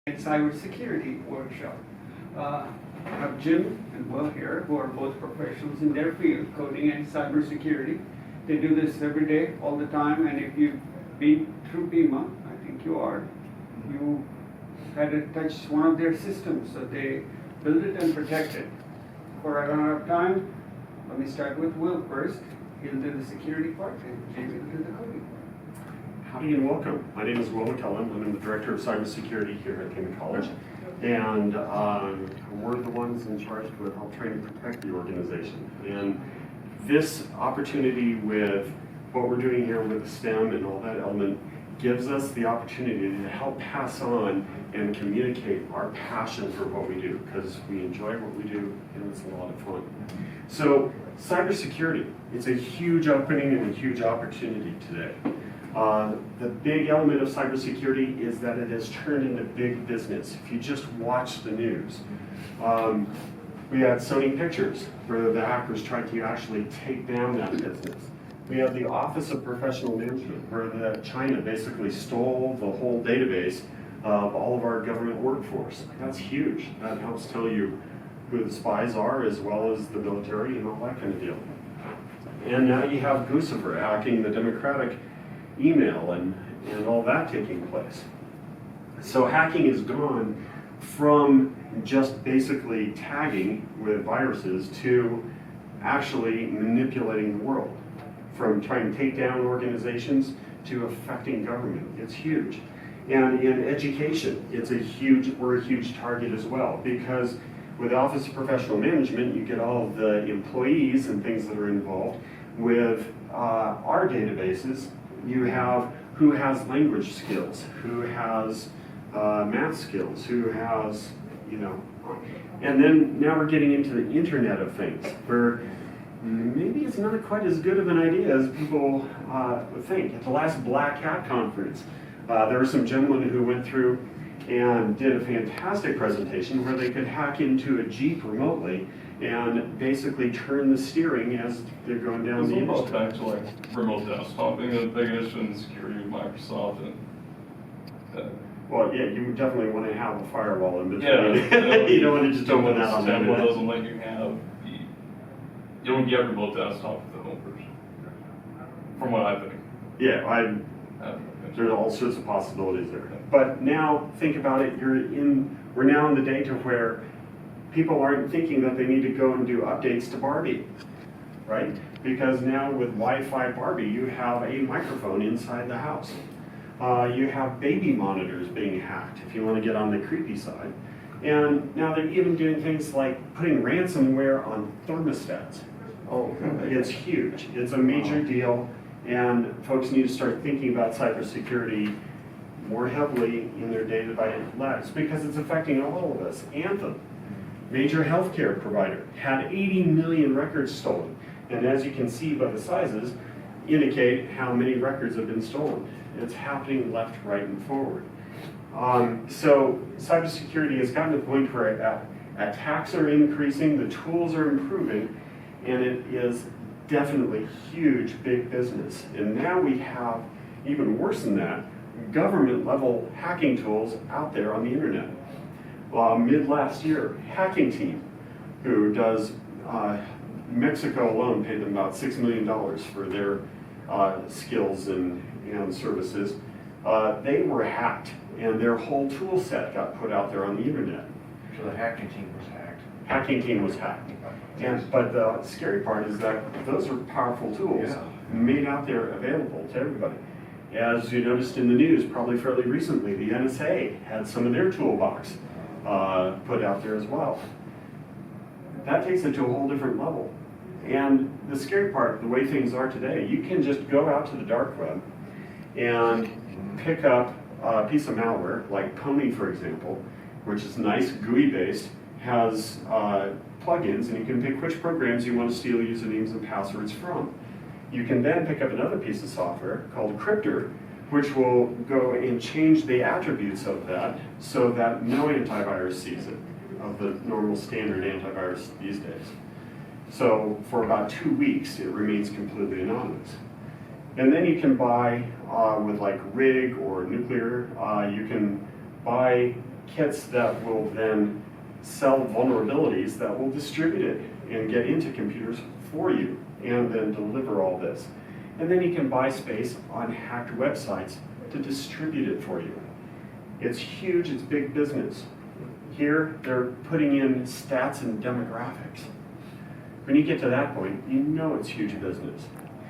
cybersecurity workshop. I have Jim and Will here, who are both professionals in their field, coding and cybersecurity. They do this every day, all the time, and if you've been through Pima, I think you are, you had to touch one of their systems, so they build it and protect it. Before I run out of time, let me start with Will first. He'll do the security part, and Jamie will do the coding part. Howdy and welcome. My name is Will McCullen. I'm the Director of Cybersecurity here at Pima College. And we're the ones in charge to help train and protect the organization. And this opportunity with what we're doing here with the STEM and all that element gives us the opportunity to help pass on and communicate our passion for what we do, because we enjoy what we do and it's a lot of fun. So cybersecurity, it's a huge opening and a huge opportunity today. The big element of cybersecurity is that it has turned into big business. If you just watch the news, we had Sony Pictures, where the hackers tried to actually take down that business. We have the Office of Professional Management, where China basically stole the whole database of all of our government workforce. That's huge. That helps tell you who the spies are, as well as the military and all that kind of deal. And now you have Guccifer hacking the Democratic email and all that taking place. So hacking has gone from just basically tagging with viruses to actually manipulating the world. From trying to take down organizations to affecting government. It's huge. And in education, we're a huge target as well, because with the Office of Professional Management, you get all of the employees and things that are involved. With our databases, you have who has language skills, who has math skills, who has, and then now we're getting into the Internet of Things, where maybe it's not quite as good of an idea as people think. At the last Black Hat conference, there were some gentlemen who went through and did a fantastic presentation where they could hack into a Jeep remotely and basically turn the steering as they're going down the interstate. Back to like remote desktoping, the big issue in security with Microsoft and well, yeah, you definitely want to have a firewall in between. Yeah, you don't want to just open that on the internet. Doesn't let you have you don't get remote desktop with the home version, from what I think. Yeah, there's all sorts of possibilities there. But now, think about it, we're now in the day to where people aren't thinking that they need to go and do updates to Barbie, right? Because now with Wi-Fi Barbie, you have a microphone inside the house. You have baby monitors being hacked, if you want to get on the creepy side. And now they're even doing things like putting ransomware on thermostats. Oh, it's huge. It's a major deal, and folks need to start thinking about cybersecurity more heavily in their day-to-day lives, because it's affecting all of us. Anthem, major healthcare provider, had 80 million records stolen. And as you can see by the sizes, indicate how many records have been stolen. It's happening left, right, and forward. So cybersecurity has gotten to the point where attacks are increasing, the tools are improving, and it is definitely huge, big business. And now we have, even worse than that, government-level hacking tools out there on the internet. Mid last year, Hacking Team, who does, Mexico alone paid them about $6 million for their skills and services. They were hacked, and their whole tool set got put out there on the internet. So the Hacking Team was hacked? Hacking Team was hacked. But the scary part is that those are powerful tools made out there available to everybody. As you noticed in the news, probably fairly recently, the NSA had some of their toolbox put out there as well. That takes it to a whole different level. And the scary part, the way things are today, you can just go out to the dark web and pick up a piece of malware, like Pony, for example, which is nice, GUI-based, has plugins, and you can pick which programs you want to steal usernames and passwords from. You can then pick up another piece of software called Cryptor, which will go and change the attributes of that so that no antivirus sees it, of the normal standard antivirus these days. So for about 2 weeks, it remains completely anonymous. And then you can buy, with like RIG or Nuclear, you can buy kits that will then sell vulnerabilities that will distribute it and get into computers for you and then deliver all this. And then you can buy space on hacked websites to distribute it for you. It's huge, it's big business. Here, they're putting in stats and demographics. When you get to that point, you know it's huge business.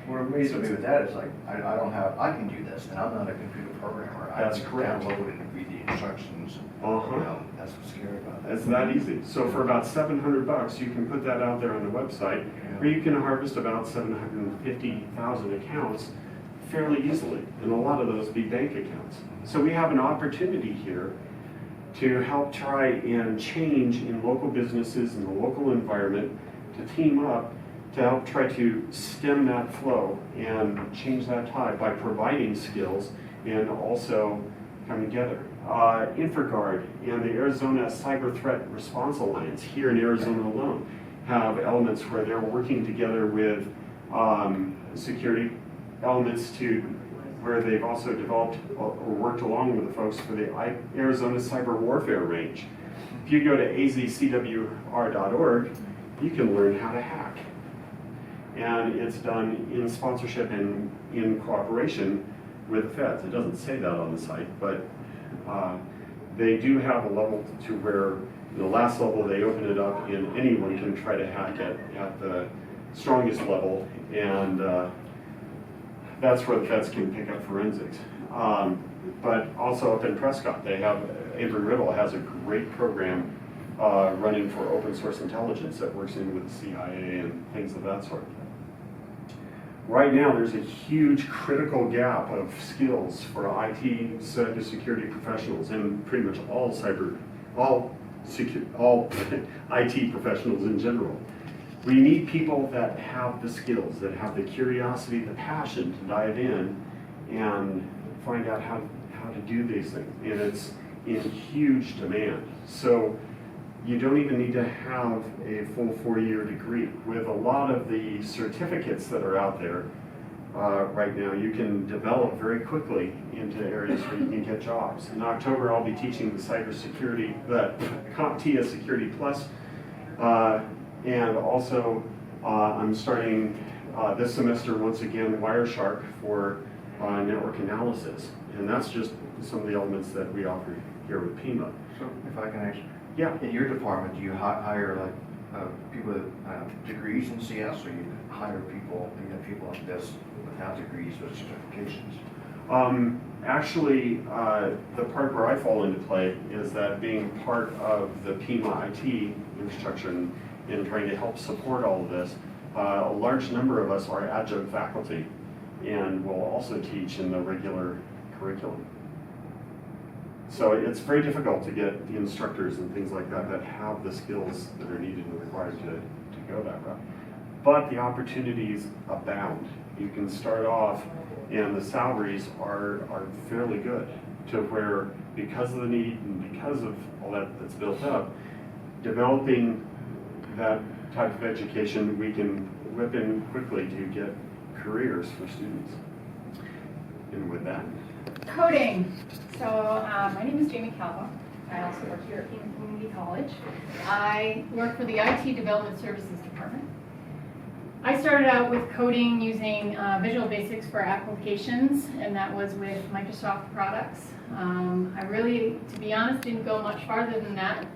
What amazes me with that is like, I can do this, and I'm not a computer programmer. That's I can correct. download it and read the instructions. That's what's scary about that. It's that easy. So for about $700, you can put that out there on the website, where you can harvest about 750,000 accounts fairly easily, and a lot of those be bank accounts. So we have an opportunity here to help try and change in local businesses in the local environment, to team up to help try to stem that flow and change that tide by providing skills and also come together. InfraGard and the Arizona Cyber Threat Response Alliance here in Arizona alone have elements where they're working together with security elements to where they've also developed or worked along with the folks for the Arizona Cyber Warfare Range. If you go to azcwr.org, you can learn how to hack. And it's done in sponsorship and in cooperation with the feds. It doesn't say that on the site, but they do have a level to where the last level they open it up and anyone can try to hack it at the strongest level, and that's where the feds can pick up forensics. But also up in Prescott, they have, Avery Riddle has a great program running for open source intelligence that works in with the CIA and things of that sort. Right now, there's a huge critical gap of skills for IT cybersecurity professionals and pretty much all IT professionals in general. We need people that have the skills, that have the curiosity, the passion to dive in and find out how to do these things. And it's in huge demand. So you don't even need to have a full 4-year degree. With a lot of the certificates that are out there right now, you can develop very quickly into areas where you can get jobs. In October, I'll be teaching the cybersecurity, the CompTIA Security Plus, and also I'm starting this semester once again Wireshark for network analysis. And that's just some of the elements that we offer here with Pima. So if I can ask, Yeah. in your department, do you hire like people with degrees in CS, or you hire people, you have people like this without degrees with certifications? Actually, the part where I fall into play is that being part of the Pima IT infrastructure and trying to help support all of this, a large number of us are adjunct faculty and will also teach in the regular curriculum. So it's very difficult to get the instructors and things like that that have the skills that are needed and required to go that route. But the opportunities abound. You can start off and the salaries are fairly good to where, because of the need and because of all that's built up, developing that type of education, we can whip in quickly to get careers for students. And with that, Coding. So my name is Jamie Calva. I also work here at Pima Community College. I work for the IT Development Services Department. I started out with coding using Visual Basics for applications, and that was with Microsoft products. I really, to be honest, didn't go much farther than that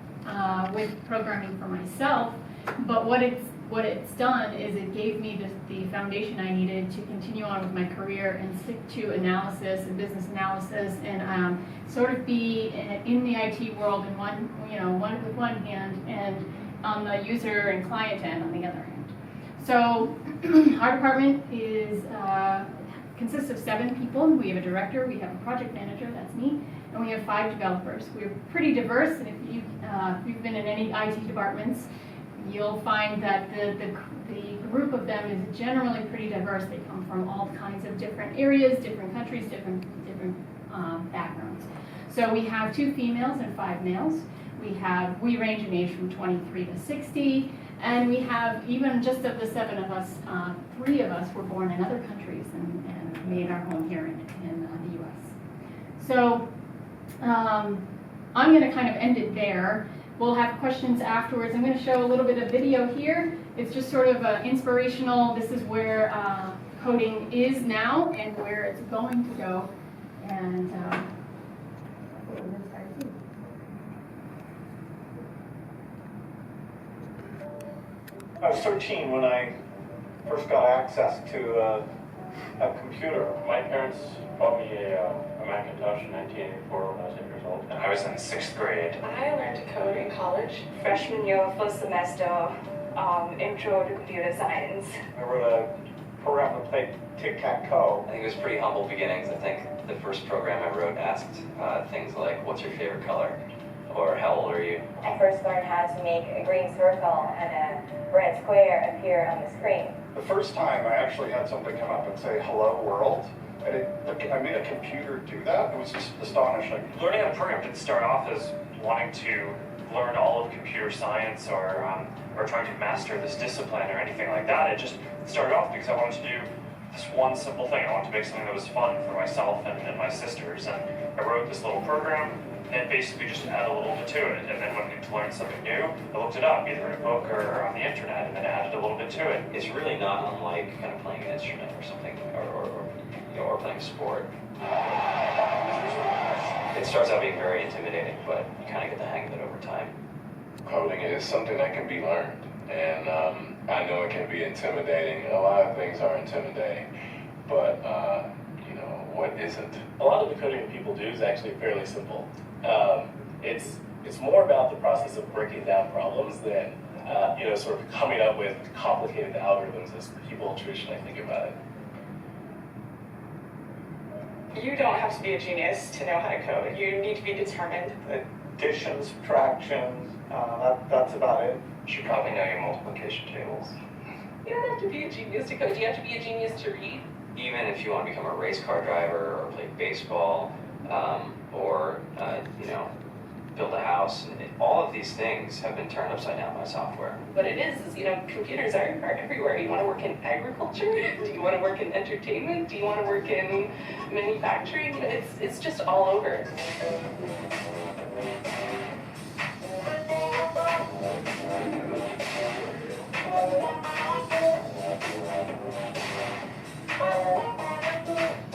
with programming for myself, but what it's done is it gave me the foundation I needed to continue on with my career and stick to analysis and business analysis and sort of be in the IT world in with one hand and on the user and client end on the other hand. So our department consists of 7 people. We have a director, we have a project manager, that's me, and we have 5 developers. We're pretty diverse, and if you've been in any IT departments, you'll find that the group of them is generally pretty diverse. They come from all kinds of different areas, different countries, different backgrounds. So we have 2 females and 5 males. We range in age from 23 to 60, and we have, even just of the 7 of us, 3 of us were born in other countries and made our home here in the U.S. So I'm going to kind of end it there. We'll have questions afterwards. I'm going to show a little bit of video here. It's just sort of inspirational. This is where coding is now and where it's going to go. And I was 13 when I first got access to a computer. My parents bought me a Macintosh in 1984 when I was 8 years old. And I was in 6th grade. I learned to code in college. Freshman year, first semester, intro to computer science. I wrote a program to play tic-tac-toe. I think it was pretty humble beginnings. I think the first program I wrote asked things like, what's your favorite color? Or how old are you? I first learned how to make a green circle and a red square appear on the screen. The first time I actually had something come up and say, hello world. I made a computer do that. It was just astonishing. Learning how to program didn't start off as wanting to learn all of computer science or trying to master this discipline or anything like that. It just started off because I wanted to do this one simple thing. I wanted to make something that was fun for myself and my sisters. And I wrote this little program and basically just add a little bit to it. And then when I needed to learn something new, I looked it up, either in a book or on the internet, and then added a little bit to it. It's really not unlike kind of playing an instrument or something, or playing a sport. It starts out being very intimidating, but you kind of get the hang of it over time. Coding is something that can be learned, and I know it can be intimidating. A lot of things are intimidating, but you know, what isn't? A lot of the coding that people do is actually fairly simple. It's more about the process of breaking down problems than sort of coming up with complicated algorithms as people traditionally think about it. You don't have to be a genius to know how to code. You need to be determined. Addition, subtraction, that's about it. You should probably know your multiplication tables. You don't have to be a genius to code. You have to be a genius to read. Even if you want to become a race car driver or play baseball, or build a house, all of these things have been turned upside down by software. What it is computers are everywhere. You want to work in agriculture? Do you want to work in entertainment? Do you want to work in manufacturing? It's just all over.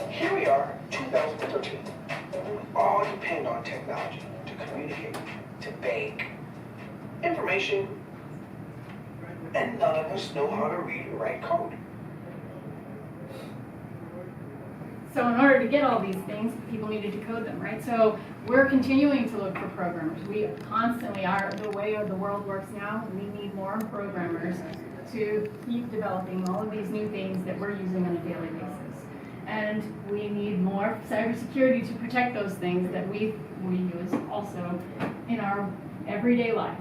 Here we are, 2013. We all depend on technology to communicate, to bake information, and none of us know how to read and write code. So in order to get all these things, people needed to code them, right? So we're continuing to look for programmers. We constantly are. The way the world works now, we need more programmers to keep developing all of these new things that we're using on a daily basis. And we need more cybersecurity to protect those things that we use also in our everyday life.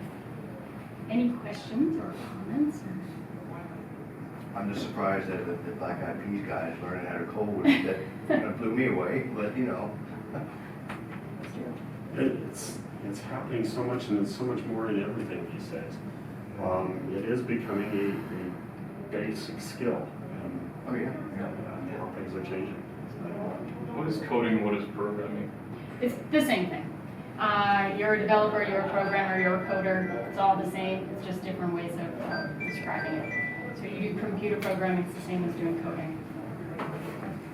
Any questions or comments? I'm just surprised that the Black Eyed Peas guys learning how to code. That kind of blew me away, but you know. It's happening so much, and there's so much more in everything these days. It is becoming a basic skill. Oh yeah. How things are changing. What is coding? What is programming? It's the same thing. You're a developer, you're a programmer, you're a coder. It's all the same. It's just different ways of describing it. So you do computer programming, it's the same as doing coding.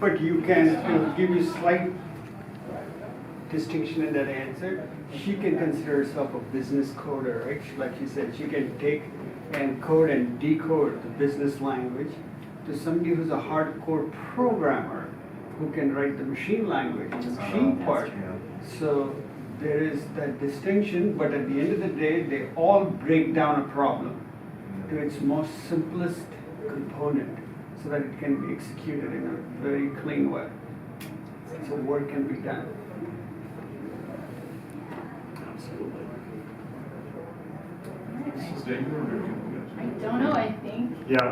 But you can, to give you slight distinction in that answer, she can consider herself a business coder, right? Like she said, she can take and code and decode the business language to somebody who's a hardcore programmer who can write the machine language, the machine part. So there is that distinction, but at the end of the day, they all break down a problem to its most simplest component so that it can be executed in a very clean way. So work can be done. Absolutely. Sustainable or I don't know, I think. Yeah.